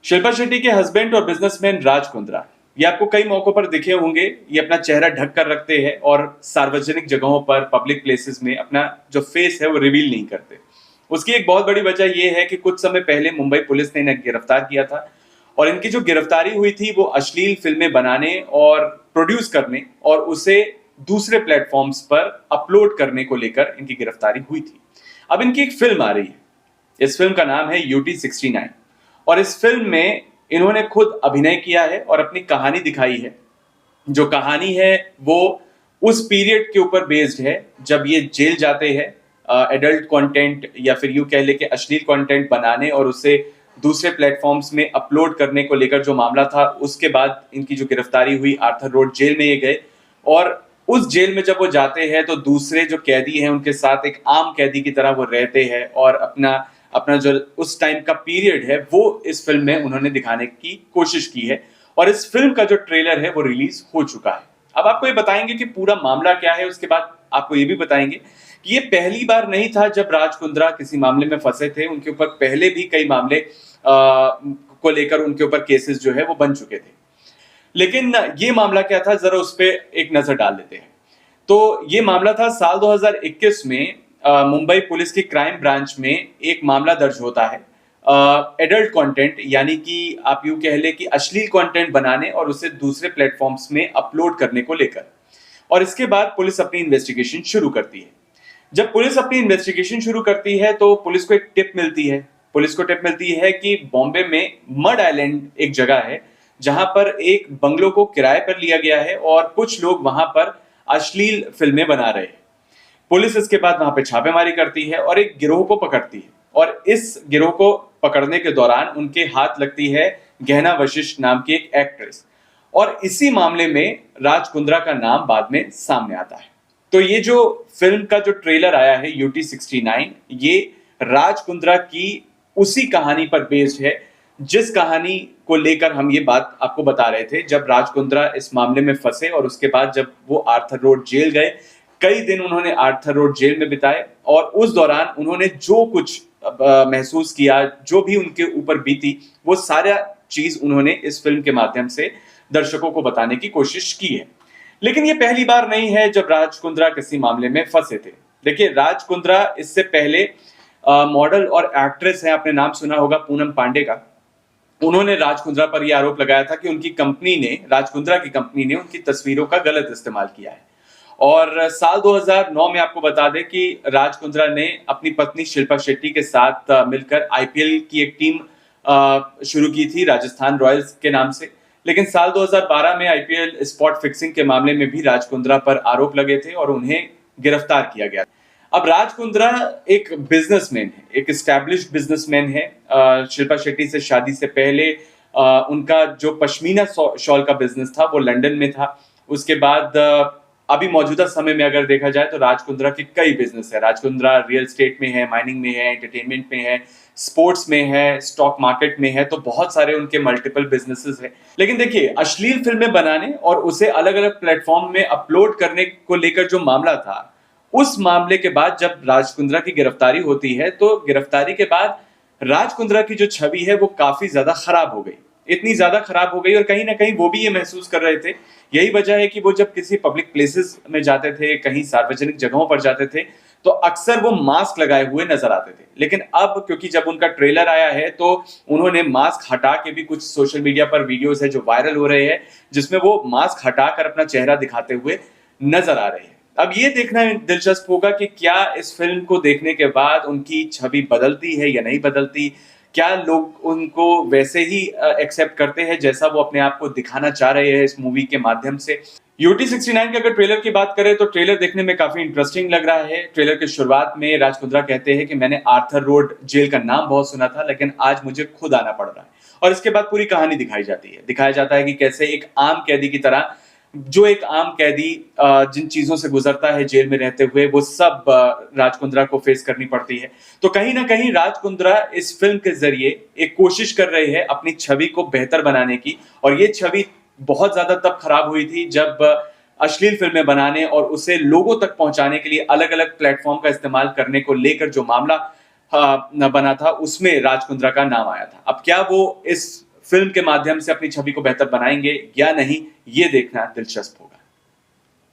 शिल्पा शेट्टी के हस्बैंड और बिजनेसमैन राज कुंद्रा, ये आपको कई मौकों पर दिखे होंगे। ये अपना चेहरा ढक कर रखते हैं और सार्वजनिक जगहों पर, पब्लिक प्लेसेस में अपना जो फेस है वो रिवील नहीं करते। उसकी एक बहुत बड़ी वजह ये है कि कुछ समय पहले मुंबई पुलिस ने इन्हें गिरफ्तार किया था और इनकी जो गिरफ्तारी हुई थी वो अश्लील फिल्में बनाने और प्रोड्यूस करने और उसे दूसरे प्लेटफॉर्म्स पर अपलोड करने को लेकर इनकी गिरफ्तारी हुई थी। अब इनकी एक फिल्म आ रही है। इस फिल्म का नाम है यूटी 69 और इस फिल्म में इन्होंने खुद अभिनय किया है और अपनी कहानी दिखाई है। जो कहानी है वो उस पीरियड के ऊपर बेस्ड है जब ये जेल जाते हैं एडल्ट कंटेंट या फिर यूं कह ले कि अश्लील कंटेंट बनाने और उसे दूसरे प्लेटफॉर्म्स में अपलोड करने को लेकर जो मामला था, उसके बाद इनकी जो गिरफ्तारी हुई, आर्थर रोड जेल में ये गए और उस जेल में जब वो जाते हैं तो दूसरे जो कैदी हैं उनके साथ एक आम कैदी की तरह वो रहते हैं और अपना अपना जो उस टाइम का पीरियड है वो इस फिल्म में उन्होंने दिखाने की कोशिश की है और इस फिल्म का जो ट्रेलर है वो रिलीज हो चुका है। अब आपको ये बताएंगे कि पूरा मामला क्या है, उसके बाद आपको ये भी बताएंगे कि ये पहली बार नहीं था जब राज कुंद्रा किसी मामले में फंसे थे। उनके ऊपर पहले भी कई मामले को लेकर उनके ऊपर केसेस जो है वो बन चुके थे। लेकिन ये मामला क्या था, जरा उस पर एक नजर डाल लेते हैं। तो ये मामला था साल 2021 में मुंबई पुलिस की क्राइम ब्रांच में एक मामला दर्ज होता है एडल्ट कंटेंट, यानी कि आप यूं कह ले कि अश्लील कंटेंट बनाने और उसे दूसरे प्लेटफॉर्म्स में अपलोड करने को लेकर। और इसके बाद पुलिस अपनी इन्वेस्टिगेशन शुरू करती है। जब पुलिस अपनी इन्वेस्टिगेशन शुरू करती है तो पुलिस को एक टिप मिलती है। पुलिस को टिप मिलती है कि बॉम्बे में मड आइलैंड एक जगह है जहां पर एक बंगलो को किराए पर लिया गया है और कुछ लोग वहां पर अश्लील फिल्में बना रहे हैं। पुलिस इसके बाद वहां पे छापेमारी करती है और एक गिरोह को पकड़ती है और इस गिरोह को पकड़ने के दौरान उनके हाथ लगती है गहना वशिष्ठ नाम की एक एक्ट्रेस और इसी मामले में राज कुंद्रा का नाम बाद में सामने आता है। तो ये जो फिल्म का जो ट्रेलर आया है यूटी 69, ये राज कुंद्रा की उसी कहानी पर बेस्ड है जिस कहानी को लेकर हम ये बात आपको बता रहे थे। जब राज कुंद्रा इस मामले में फंसे और उसके बाद जब वो आर्थर रोड जेल गए, कई दिन उन्होंने आर्थर रोड जेल में बिताए और उस दौरान उन्होंने जो कुछ महसूस किया, जो भी उनके ऊपर बीती, वो सारा चीज उन्होंने इस फिल्म के माध्यम से दर्शकों को बताने की कोशिश की है। लेकिन ये पहली बार नहीं है जब राज कुंद्रा किसी मामले में फंसे थे। देखिए, राज कुंद्रा इससे पहले मॉडल और एक्ट्रेस है, आपने नाम सुना होगा पूनम पांडे का। उन्होंने राज कुंद्रा पर यह आरोप लगाया था कि उनकी कंपनी ने, राज कुंद्रा की कंपनी ने उनकी तस्वीरों का गलत इस्तेमाल किया है। और साल 2009 में आपको बता दें कि राज कुंद्रा ने अपनी पत्नी शिल्पा शेट्टी के साथ मिलकर आईपीएल की एक टीम शुरू की थी, राजस्थान रॉयल्स के नाम से। लेकिन साल 2012 में आईपीएल स्पॉट फिक्सिंग के मामले में भी राज कुंद्रा पर आरोप लगे थे और उन्हें गिरफ्तार किया गया। अब राज कुंद्रा एक बिजनेसमैन है, एक एस्टैब्लिश्ड बिजनेसमैन है। शिल्पा शेट्टी से शादी से पहले उनका जो पश्मीना शॉल का बिजनेस था वो लंदन में था। उसके बाद अभी मौजूदा समय में अगर देखा जाए तो राज कुंद्रा के कई बिजनेस है। राज कुंद्रा रियल एस्टेट में है, माइनिंग में है, एंटरटेनमेंट में है, स्पोर्ट्स में है, स्टॉक मार्केट में है, तो बहुत सारे उनके मल्टीपल बिजनेसेस है। लेकिन देखिए, अश्लील फिल्में बनाने और उसे अलग अलग प्लेटफॉर्म में अपलोड करने को लेकर जो मामला था, उस मामले के बाद जब राज कुंद्रा की गिरफ्तारी होती है तो गिरफ्तारी के बाद राज कुंद्रा की जो छवि है वो काफी ज्यादा खराब हो गई। इतनी ज्यादा खराब हो गई और कहीं ना कहीं वो भी ये महसूस कर रहे थे। यही वजह है कि वो जब किसी पब्लिक प्लेसेस में जाते थे, कहीं सार्वजनिक जगहों पर जाते थे, तो अक्सर वो मास्क लगाए हुए नजर आते थे। लेकिन अब क्योंकि जब उनका ट्रेलर आया है तो उन्होंने मास्क हटा के भी, कुछ सोशल मीडिया पर वीडियोस है जो वायरल हो रहे हैं जिसमें वो मास्क हटाकर अपना चेहरा दिखाते हुए नजर आ रहे हैं। अब ये देखना दिलचस्प होगा कि क्या इस फिल्म को देखने के बाद उनकी छवि बदलती है या नहीं बदलती। क्या लोग उनको वैसे ही एक्सेप्ट करते हैं जैसा वो अपने आप को दिखाना चाह रहे हैं इस मूवी के माध्यम से। यूटी 69 के अगर ट्रेलर की बात करें तो ट्रेलर देखने में काफी इंटरेस्टिंग लग रहा है। ट्रेलर के शुरुआत में राज कुंद्रा कहते हैं कि मैंने आर्थर रोड जेल का नाम बहुत सुना था लेकिन आज मुझे खुद आना पड़ रहा है। और इसके बाद पूरी कहानी दिखाई जाती है। दिखाया जाता है कि कैसे एक आम कैदी की तरह, जो एक आम कैदी जिन चीजों से गुजरता है जेल में रहते हुए, वो सब राज कुंद्रा को फेस करनी पड़ती है। तो कहीं ना कहीं राज कुंद्रा इस फिल्म के जरिए एक कोशिश कर रहे हैं अपनी छवि को बेहतर बनाने की। और ये छवि बहुत ज्यादा तब खराब हुई थी जब अश्लील फिल्में बनाने और उसे लोगों तक पहुंचाने के लिए अलग अलग प्लेटफॉर्म का इस्तेमाल करने को लेकर जो मामला न बना था, उसमें राज कुंद्रा का नाम आया था। अब क्या वो इस फिल्म के माध्यम से अपनी छवि को बेहतर बनाएंगे या नहीं, ये देखना दिलचस्प होगा।